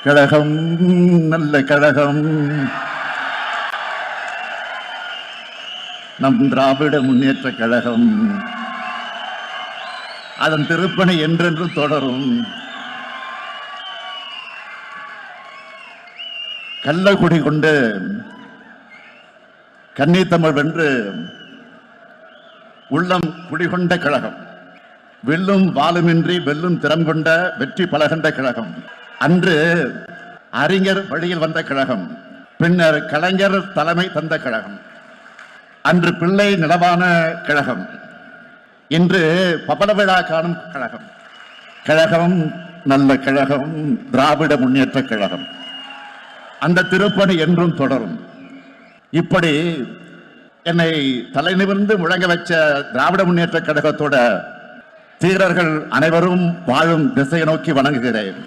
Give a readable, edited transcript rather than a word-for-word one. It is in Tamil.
கழகம் நல்ல கழகம். நம் திராவிட முன்னேற்ற கழகம் அதன் திருப்பணி என்றென்று தொடரும். கள்ளக்குடி கொண்டு கன்னித்தமிழ் வென்று உள்ளம் குடிகொண்ட கழகம், வெல்லும் வாளுமின்றி வெல்லும் திறம் கொண்ட வெற்றி பலகண்ட கழகம். அன்று அறிஞர் வழியில் வந்த கழகம், பின்னர் கலைஞர் தலைமை தந்த கழகம். அன்று பிள்ளை நிலவான கழகம், இன்று பபல விழா காணும் கழகம். கழகம் நல்ல கழகம், திராவிட முன்னேற்ற கழகம். அந்த திருப்பணி என்றும் தொடரும். இப்படி என்னை தலைநிமிர்ந்து முழங்க வச்ச திராவிட முன்னேற்ற கழகத்தோட தீரர்கள் அனைவரும் வாழும் திசையை நோக்கி வணங்குகிறேன்.